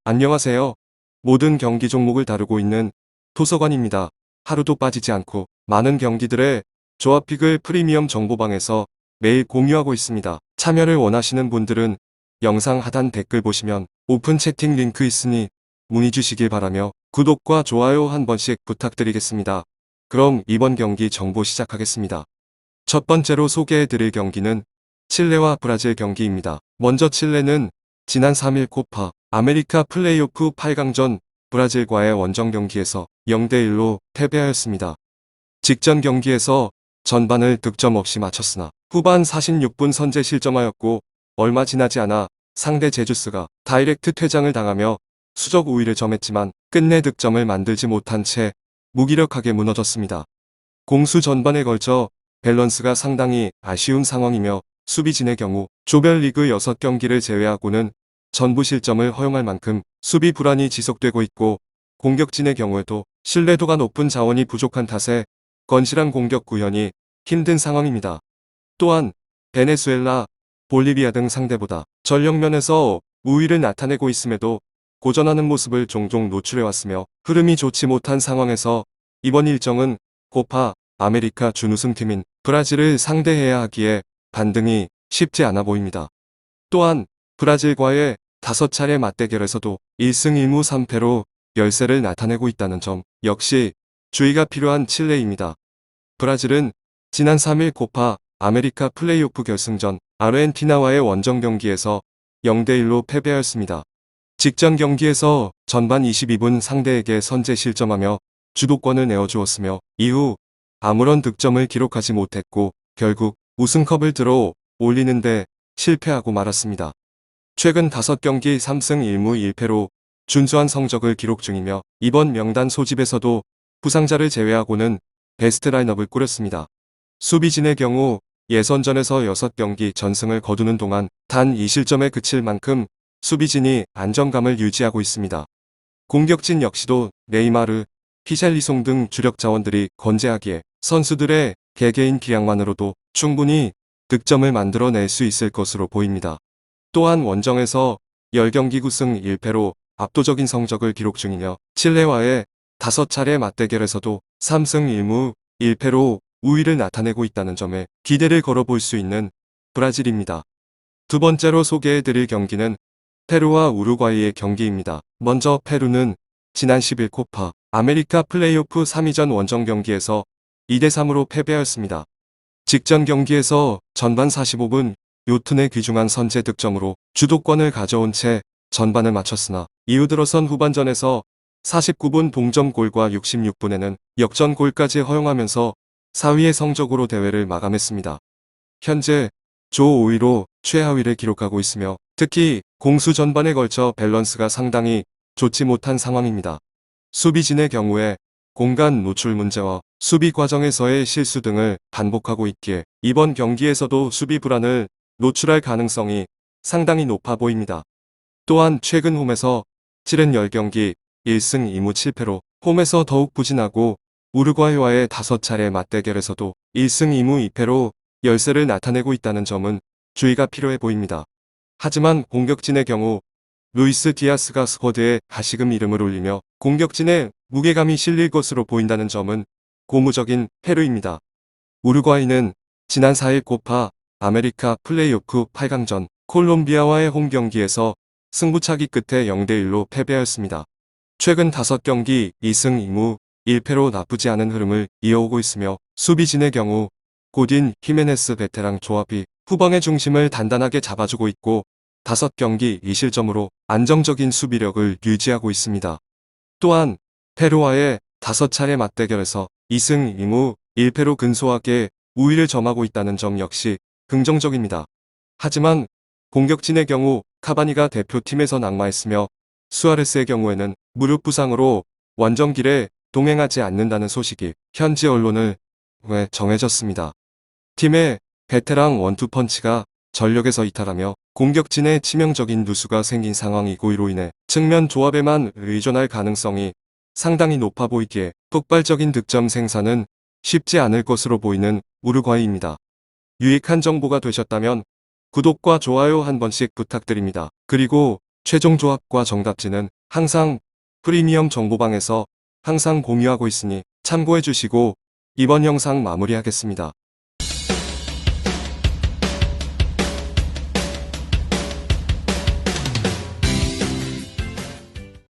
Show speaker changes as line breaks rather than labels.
안녕하세요. 모든 경기 종목을 다루고 있는 도서관입니다. 하루도 빠지지 않고 많은 경기들의 조합픽을 프리미엄 정보방에서 매일 공유하고 있습니다. 참여를 원하시는 분들은 영상 하단 댓글 보시면 오픈 채팅 링크 있으니 문의 주시길 바라며 구독과 좋아요 한 번씩 부탁드리겠습니다. 그럼 이번 경기 정보 시작하겠습니다. 첫 번째로 소개해드릴 경기는 칠레와 브라질 경기입니다. 먼저 칠레는 지난 3일 코파 아메리카 플레이오프 8강전 브라질과의 원정 경기에서 0대1로 패배하였습니다. 직전 경기에서 전반을 득점 없이 마쳤으나 후반 46분 선제 실점하였고 얼마 지나지 않아 상대 제주스가 다이렉트 퇴장을 당하며 수적 우위를 점했지만 끝내 득점을 만들지 못한 채 무기력하게 무너졌습니다. 공수 전반에 걸쳐 밸런스가 상당히 아쉬운 상황이며 수비진의 경우 조별리그 6경기를 제외하고는 전부 실점을 허용할 만큼 수비 불안이 지속되고 있고 공격진의 경우에도 신뢰도가 높은 자원이 부족한 탓에 건실한 공격 구현이 힘든 상황입니다. 또한 베네수엘라, 볼리비아 등 상대보다 전력면에서 우위를 나타내고 있음에도 고전하는 모습을 종종 노출해왔으며 흐름이 좋지 못한 상황에서 이번 일정은 코파 아메리카 준우승팀인 브라질을 상대해야 하기에 반등이 쉽지 않아 보입니다. 또한 브라질과의 5차례 맞대결에서도 1승 1무 3패로 열세를 나타내고 있다는 점 역시 주의가 필요한 칠레입니다. 브라질은 지난 3일 코파 아메리카 플레이오프 결승전 아르헨티나와의 원정 경기에서 0대1로 패배하였습니다. 직전 경기에서 전반 22분 상대에게 선제 실점하며 주도권을 내어주었으며 이후 아무런 득점을 기록하지 못했고 결국 우승컵을 들어 올리는데 실패하고 말았습니다. 최근 5경기 3승 1무 1패로 준수한 성적을 기록 중이며 이번 명단 소집에서도 부상자를 제외하고는 베스트 라인업을 꾸렸습니다. 수비진의 경우 예선전에서 6경기 전승을 거두는 동안 단 2실점에 그칠 만큼 수비진이 안정감을 유지하고 있습니다. 공격진 역시도 네이마르, 히샬리송 등 주력 자원들이 건재하기에 선수들의 개개인 기량만으로도 충분히 득점을 만들어낼 수 있을 것으로 보입니다. 또한 원정에서 10경기 9승 1패로 압도적인 성적을 기록 중이며 칠레와의 5차례 맞대결에서도 3승 1무 1패로 우위를 나타내고 있다는 점에 기대를 걸어볼 수 있는 브라질입니다. 두 번째로 소개해드릴 경기는 페루와 우루과이의 경기입니다. 먼저 페루는 지난 10일 코파 아메리카 플레이오프 3위전 원정 경기에서 2대3으로 패배하였습니다. 직전 경기에서 전반 45분 요튼의 귀중한 선제 득점으로 주도권을 가져온 채 전반을 마쳤으나 이후 들어선 후반전에서 49분 동점골과 66분에는 역전골까지 허용하면서 4위의 성적으로 대회를 마감했습니다. 현재 조 5위로 최하위를 기록하고 있으며 특히 공수 전반에 걸쳐 밸런스가 상당히 좋지 못한 상황입니다. 수비진의 경우에 공간 노출 문제와 수비 과정에서의 실수 등을 반복하고 있기에 이번 경기에서도 수비 불안을 노출할 가능성이 상당히 높아 보입니다. 또한 최근 홈에서 치른 10경기 1승 2무 7패로 홈에서 더욱 부진하고 우루과이와의 5차례 맞대결에서도 1승 2무 2패로 열세를 나타내고 있다는 점은 주의가 필요해 보입니다. 하지만 공격진의 경우 루이스 디아스가 스쿼드에 다시금 이름을 올리며 공격진에 무게감이 실릴 것으로 보인다는 점은 고무적인 페루입니다. 우루과이는 지난 4일 코파 아메리카 플레이오프 8강전 콜롬비아와의 홈 경기에서 승부차기 끝에 0대1로 패배하였습니다. 최근 5경기 2승 2무 1패로 나쁘지 않은 흐름을 이어오고 있으며 수비진의 경우 고딘, 히메네스 베테랑 조합이 후방의 중심을 단단하게 잡아주고 있고 5경기 2실점으로 안정적인 수비력을 유지하고 있습니다. 또한 페루와의 5차례 맞대결에서 2승 2무 1패로 근소하게 우위를 점하고 있다는 점 역시 긍정적입니다. 하지만 공격진의 경우 카바니가 대표팀에서 낙마했으며 수아레스의 경우에는 무릎 부상으로 원정길에 동행하지 않는다는 소식이 현지 언론을 통해 정해졌습니다. 팀의 베테랑 원투펀치가 전력에서 이탈하며 공격진에 치명적인 누수가 생긴 상황이고 이로 인해 측면 조합에만 의존할 가능성이 상당히 높아 보이기에 폭발적인 득점 생산은 쉽지 않을 것으로 보이는 우루과이입니다. 유익한 정보가 되셨다면 구독과 좋아요 한 번씩 부탁드립니다. 그리고 최종 조합과 정답지는 항상 프리미엄 정보방에서 항상 공유하고 있으니 참고해 주시고 이번 영상 마무리하겠습니다.